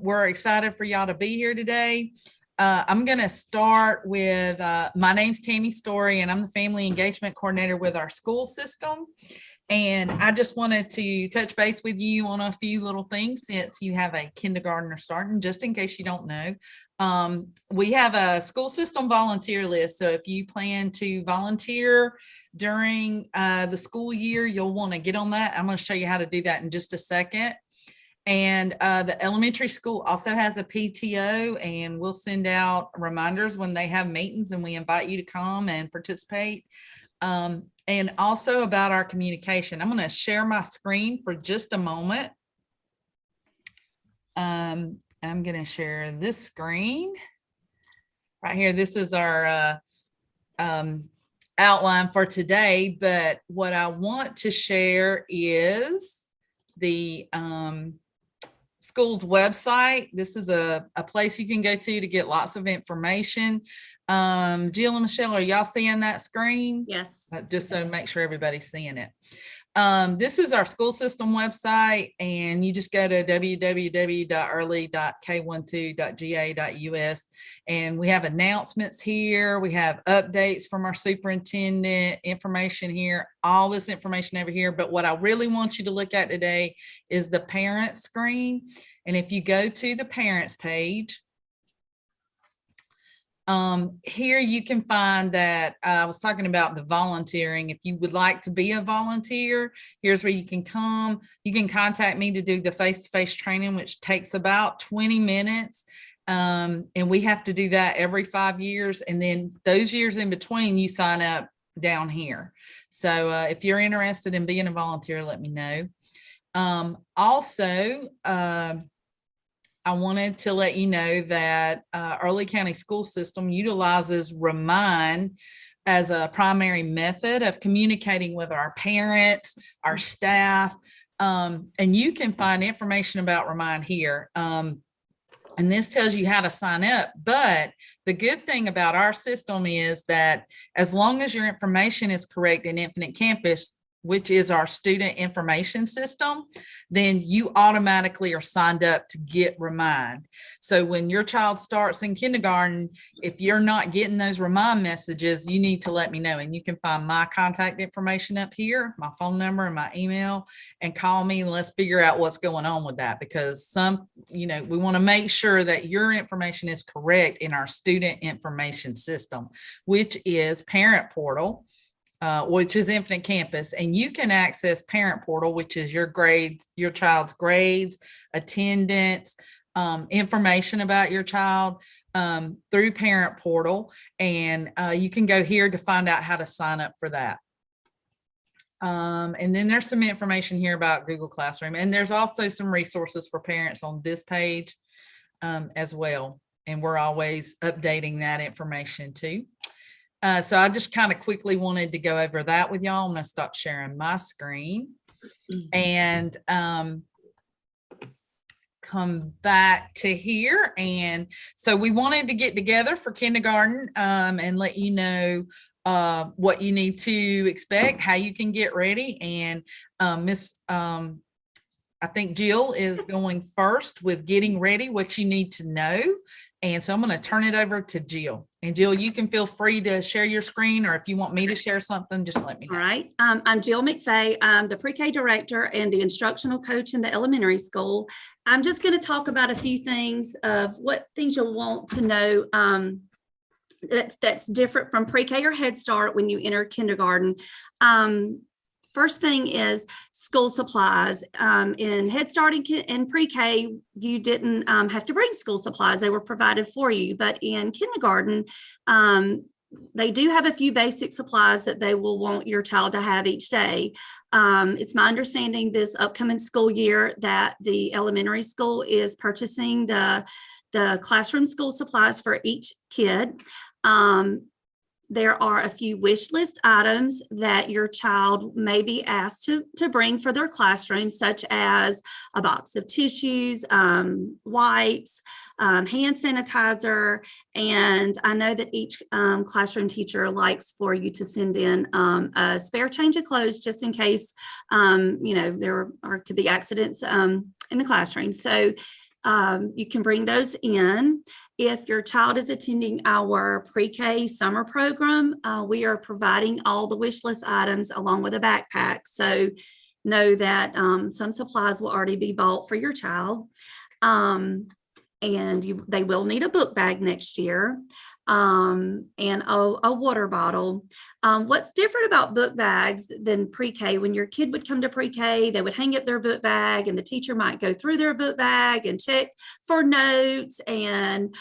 We're excited for y'all to be here today. I'm going to start with, my name's Tammy Storey, and I'm the Family Engagement Coordinator with our school system. And I just wanted to touch base with you on a few little things since you have a kindergartner starting, just in case you don't know. We have a school system volunteer list. So if you plan to volunteer during the school year, you'll want to get on that. I'm going to show you how to do that in just a second. And the elementary school also has a PTO, and we'll send out reminders when they have meetings, and we invite you to come and participate. And also about our communication. I'm going to share my screen for just a moment. I'm going to share this screen right here. This is our outline for today, but what I want to share is the school's website. This is a place you can go to get lots of information. Jill and Michelle, are y'all seeing that screen? Yes. Just so make sure everybody's seeing it. This is our school system website, and you just go to www.early.k12.ga.us, and we have announcements here. We have updates from our superintendent, information here, all this information over here. But what I really want you to look at today is the parent screen. And if you go to the parents page, here you can find that I was talking about the volunteering. If you would like to be a volunteer, here's where you can come. You can contact me to do the face-to-face training, which takes about 20 minutes. And we have to do that every 5 years. And then those years in between, you sign up down here. So if you're interested in being a volunteer, let me know. Also, I wanted to let you know that Early County School System utilizes Wymann as a primary method of communicating with our parents, our staff, and you can find information about Wymann here. And this tells you how to sign up. But the good thing about our system is that as long as your information is correct in Infinite Campus, which is our student information system, then you automatically are signed up to get Wymann. So when your child starts in kindergarten, if you're not getting those Wymann messages, you need to let me know. And you can find my contact information up here, my phone number and my email, and call me, and let's figure out what's going on with that, because we want to make sure that your information is correct in our student information system, which is Parent Portal, which is Infinite Campus, and you can access Parent Portal, which is your grades, your child's grades, attendance, information about your child through Parent Portal, and you can go here to find out how to sign up for that. And then there's some information here about Google Classroom, and there's also some resources for parents on this page as well, and we're always updating that information too. So I just kind of quickly wanted to go over that with y'all. I'm going to stop sharing my screen and come back to here. And so we wanted to get together for kindergarten and let you know what you need to expect, how you can get ready. And I think Jill is going first with getting ready, what you need to know. And so I'm going to turn it over to Jill. And Jill, you can feel free to share your screen, or if you want me to share something, just let me know. All right. I'm Jill McFay. I'm the pre-K director and the instructional coach in the elementary school. I'm just going to talk about a few things of what things you'll want to know that's different from pre-K or Head Start when you enter kindergarten. First thing is school supplies. In Head Start and pre-K, you didn't have to bring school supplies. They were provided for you. But in kindergarten, they do have a few basic supplies that they will want your child to have each day. It's my understanding this upcoming school year that the elementary school is purchasing the classroom school supplies for each kid. There are a few wish list items that your child may be asked to bring for their classroom, such as a box of tissues, wipes, hand sanitizer. And I know that each classroom teacher likes for you to send in a spare change of clothes just in case, there could be accidents in the classroom. So You can bring those in. If your child is attending our pre-K summer program, we are providing all the wish list items along with a backpack. So know that some supplies will already be bought for your child. And they will need a book bag next year, and a water bottle. What's different about book bags than pre-K, when your kid would come to pre-K, they would hang up their book bag and the teacher might go through their book bag and check for notes and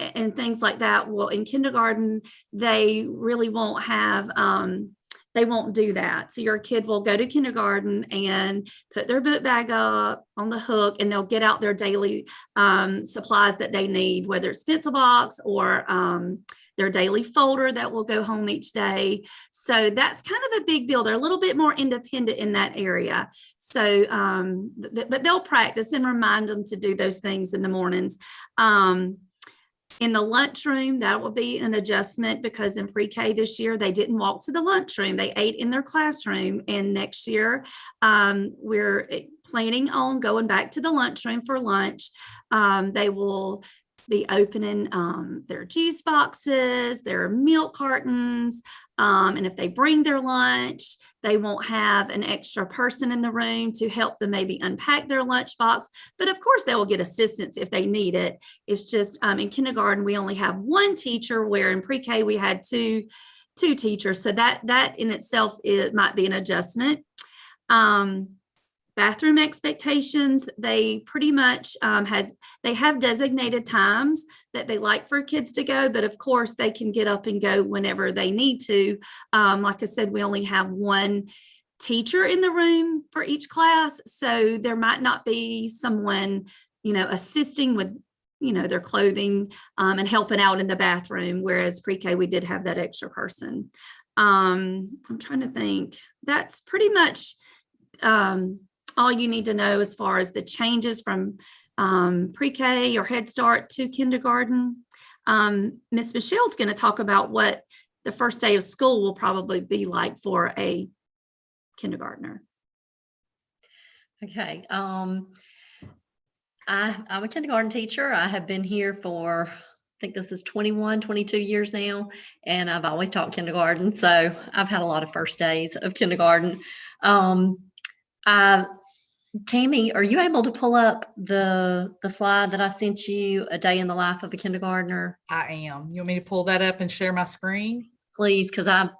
things like that. Well, in kindergarten, they really won't have they won't do that. So your kid will go to kindergarten and put their book bag up on the hook, and they'll get out their daily supplies that they need, whether it's pencil box or their daily folder that will go home each day. So that's kind of a big deal. They're a little bit more independent in that area. So, but they'll practice and remind them to do those things in the mornings. In the lunchroom, that will be an adjustment, because in pre-K this year, they didn't walk to the lunchroom. They ate in their classroom. And next year, we're planning on going back to the lunchroom for lunch. They will be opening their juice boxes, their milk cartons. And if they bring their lunch, they won't have an extra person in the room to help them maybe unpack their lunch box. But of course, they will get assistance if they need it. It's just in kindergarten, we only have one teacher, where in pre-K we had two teachers. So that in itself, it might be an adjustment. Bathroom expectations, they pretty much they have designated times that they like for kids to go, but of course they can get up and go whenever they need to. Like I said, we only have one teacher in the room for each class, so there might not be someone, assisting with, their clothing and helping out in the bathroom, whereas pre-K we did have that extra person. I'm trying to think. That's pretty much all you need to know as far as the changes from pre-K or Head Start to kindergarten. Miss Michelle's going to talk about what the first day of school will probably be like for a kindergartner. Okay. I'm a kindergarten teacher. I have been here for, I think this is 21, 22 years now, and I've always taught kindergarten. So I've had a lot of first days of kindergarten. Tammy, are you able to pull up the slide that I sent you, a day in the life of a kindergartner? I am. You want me to pull that up and share my screen? Please, because I'm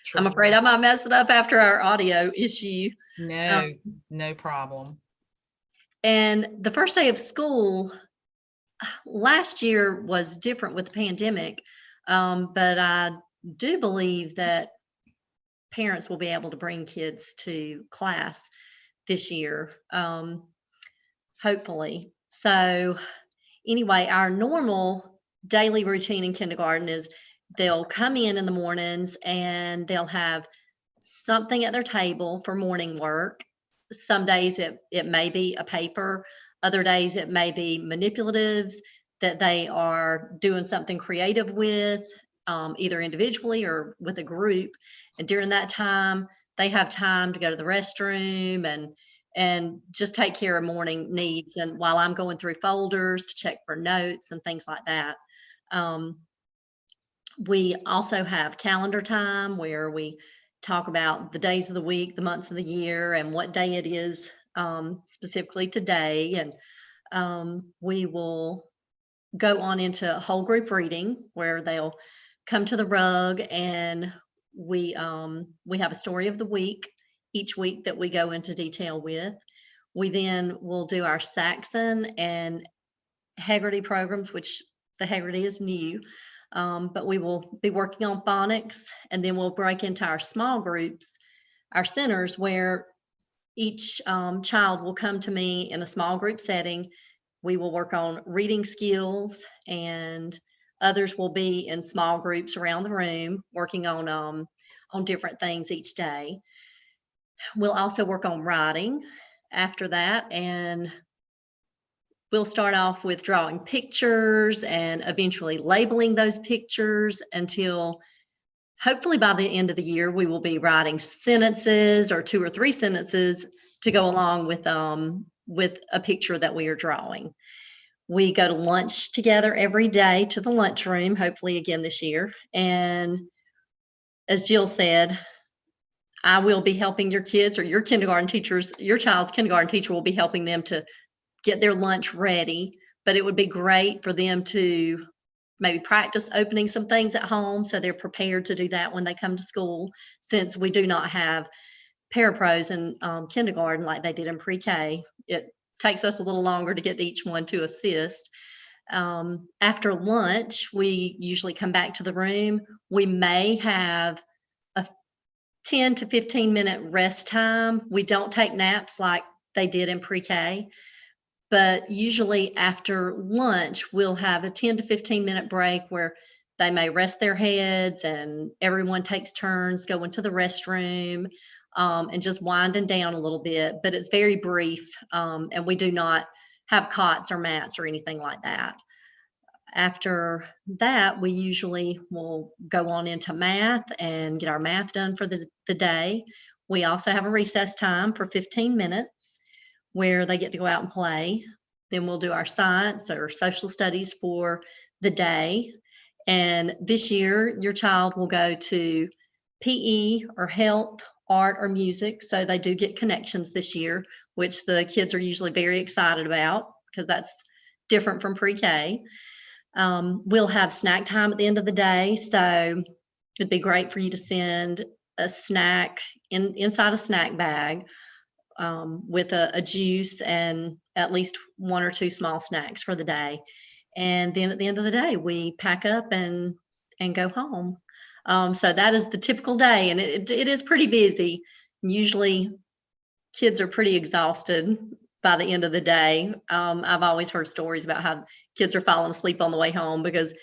Sure. afraid I might mess it up after our audio issue. No problem. And the first day of school last year was different with the pandemic, but I do believe that parents will be able to bring kids to class this year, hopefully. So anyway, our normal daily routine in kindergarten is they'll come in the mornings and they'll have something at their table for morning work. Some days it may be a paper. Other days it may be manipulatives that they are doing something creative with, either individually or with a group. And during that time, they have time to go to the restroom and just take care of morning needs. And while I'm going through folders to check for notes and things like that. We also have calendar time where we talk about the days of the week, the months of the year, and what day it is specifically today. And we will go on into whole group reading, where they'll come to the rug, and we have a story of the week each week that we go into detail with. We then will do our Saxon and Haggerty programs, which the Haggerty is new, but we will be working on phonics, and then we'll break into our small groups, our centers, where each child will come to me in a small group setting. We will work on reading skills, and others will be in small groups around the room working on different things each day. We'll also work on writing after that, and we'll start off with drawing pictures and eventually labeling those pictures until hopefully by the end of the year, we will be writing sentences or 2 or 3 sentences to go along with with a picture that we are drawing. We go to lunch together every day to the lunchroom, hopefully again this year. And as Jill said, I will be helping your kids, or your kindergarten teachers, your child's kindergarten teacher will be helping them to get their lunch ready. But it would be great for them to maybe practice opening some things at home so they're prepared to do that when they come to school, since we do not have parapros in kindergarten like they did in pre-K. It takes us a little longer to get to each one to assist. After lunch, we usually come back to the room. We may have a 10 to 15 minute rest time. We don't take naps like they did in pre-K, but usually after lunch, we'll have a 10 to 15 minute break where they may rest their heads and everyone takes turns going to the restroom and just winding down a little bit, but it's very brief. And we do not have cots or mats or anything like that. After that, we usually will go on into math and get our math done for the day. We also have a recess time for 15 minutes where they get to go out and play. Then we'll do our science or social studies for the day. And this year, your child will go to PE or health, art, or music. So they do get connections this year, which the kids are usually very excited about because that's different from pre-K. We'll have snack time at the end of the day. So it'd be great for you to send a snack inside a snack bag with a juice and at least 1 or 2 small snacks for the day. And then at the end of the day, we pack up and go home. So that is the typical day, and it is pretty busy. Usually kids are pretty exhausted by the end of the day. I've always heard stories about how kids are falling asleep on the way home because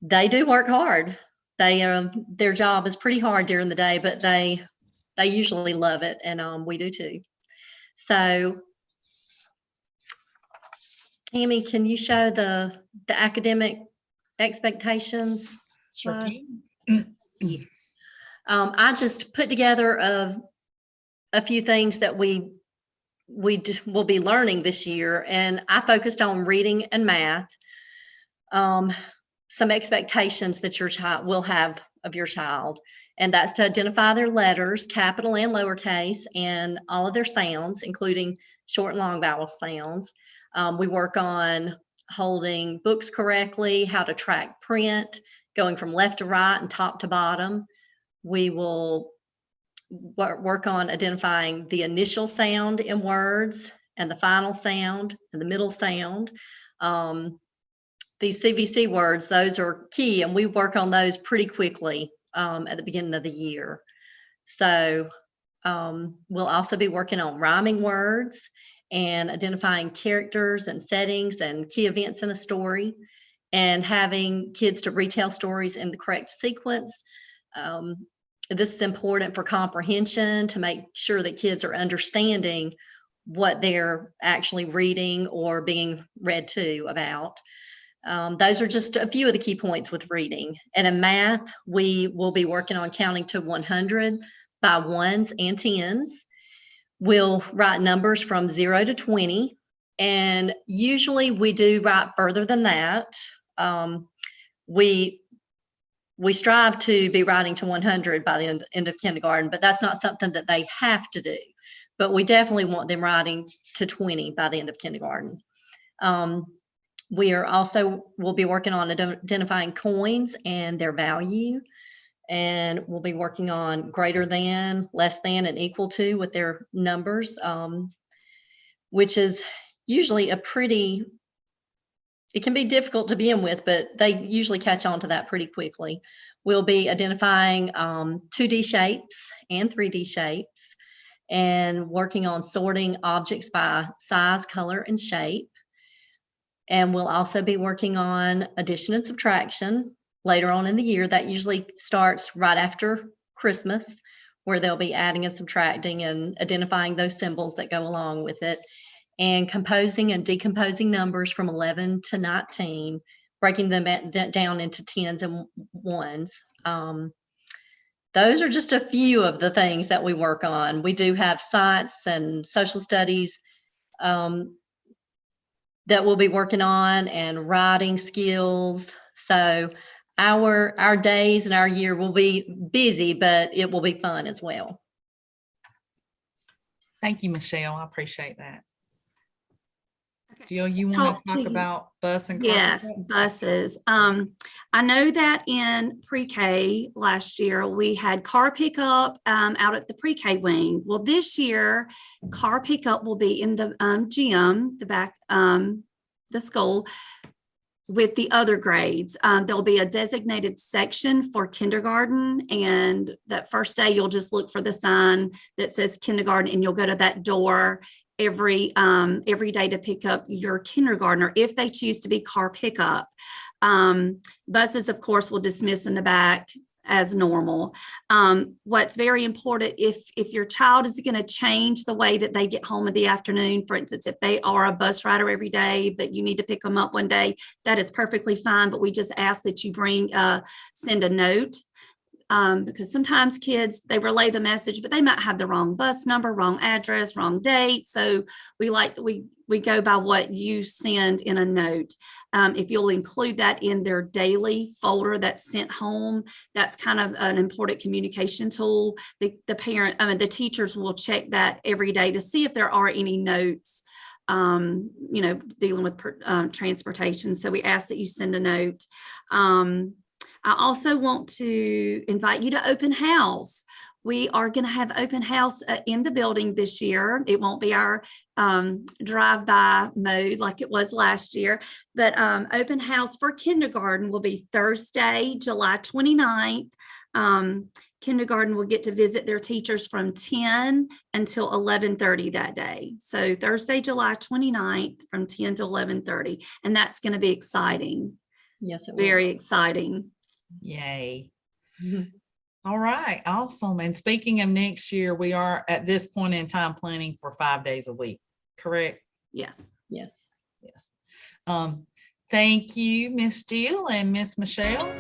they do work hard. Their job is pretty hard during the day, but they usually love it, and we do too. So, Tammy, can you show the academic expectations? Sure Slide? can. I just put together a few things that we will be learning this year, and I focused on reading and math. Some expectations that your child will have of your child, and that's to identify their letters, capital and lowercase, and all of their sounds, including short and long vowel sounds. We work on holding books correctly, how to track print, going from left to right and top to bottom. We will work on identifying the initial sound in words and the final sound and the middle sound. These CVC words, those are key, and we work on those pretty quickly at the beginning of the year. So we'll also be working on rhyming words and identifying characters and settings and key events in a story, and having kids to retell stories in the correct sequence. This is important for comprehension, to make sure that kids are understanding what they're actually reading or being read to about. Those are just a few of the key points with reading. And in math, we will be working on counting to 100 by ones and tens. We'll write numbers from 0 to 20. And usually we do write further than that. We strive to be writing to 100 by the end of kindergarten, but that's not something that they have to do. But we definitely want them writing to 20 by the end of kindergarten. We'll be working on identifying coins and their value. And we'll be working on greater than, less than, and equal to with their numbers, which is usually it can be difficult to begin with, but they usually catch on to that pretty quickly. We'll be identifying 2D shapes and 3D shapes, and working on sorting objects by size, color, and shape. And we'll also be working on addition and subtraction later on in the year. That usually starts right after Christmas, where they'll be adding and subtracting and identifying those symbols that go along with it, and composing and decomposing numbers from 11 to 19, breaking them down into tens and ones. Those are just a few of the things that we work on. We do have science and social studies that we'll be working on, and writing skills. So our days and our year will be busy, but it will be fun as well. Thank you, Michelle. I appreciate that. Okay. Jill, you want Talk to talk to- about bus and car Yes, pickup? buses. I know that in pre-K last year, we had car pickup out at the pre-K wing. Well, this year, car pickup will be in the gym, the back, the school, with the other grades. There'll be a designated section for kindergarten, and that first day you'll just look for the sign that says kindergarten, and you'll go to that door every day to pick up your kindergartner if they choose to be car pickup. Buses, of course, will dismiss in the back as normal. What's very important, if your child is going to change the way that they get home in the afternoon, for instance, if they are a bus rider every day, but you need to pick them up one day, that is perfectly fine. But we just ask that you send a note. Because sometimes kids, they relay the message, but they might have the wrong bus number, wrong address, wrong date. So we go by what you send in a note. If you'll include that in their daily folder that's sent home, that's kind of an important communication tool. The teachers will check that every day to see if there are any notes, dealing with transportation. So we ask that you send a note. I also want to invite you to open house. We are going to have open house in the building this year. It won't be our drive-by mode like it was last year, but open house for kindergarten will be Thursday, July 29th. Kindergarten will get to visit their teachers from 10 until 11:30 that day. So Thursday, July 29th from 10 to 11:30. And that's going to be exciting. Yes, it will. Very exciting. Yay. Mhm. All right. Awesome. And speaking of next year, we are at this point in time planning for 5 days a week, correct? Yes. Yes. Yes. Thank you, Miss Jill and Miss Michelle.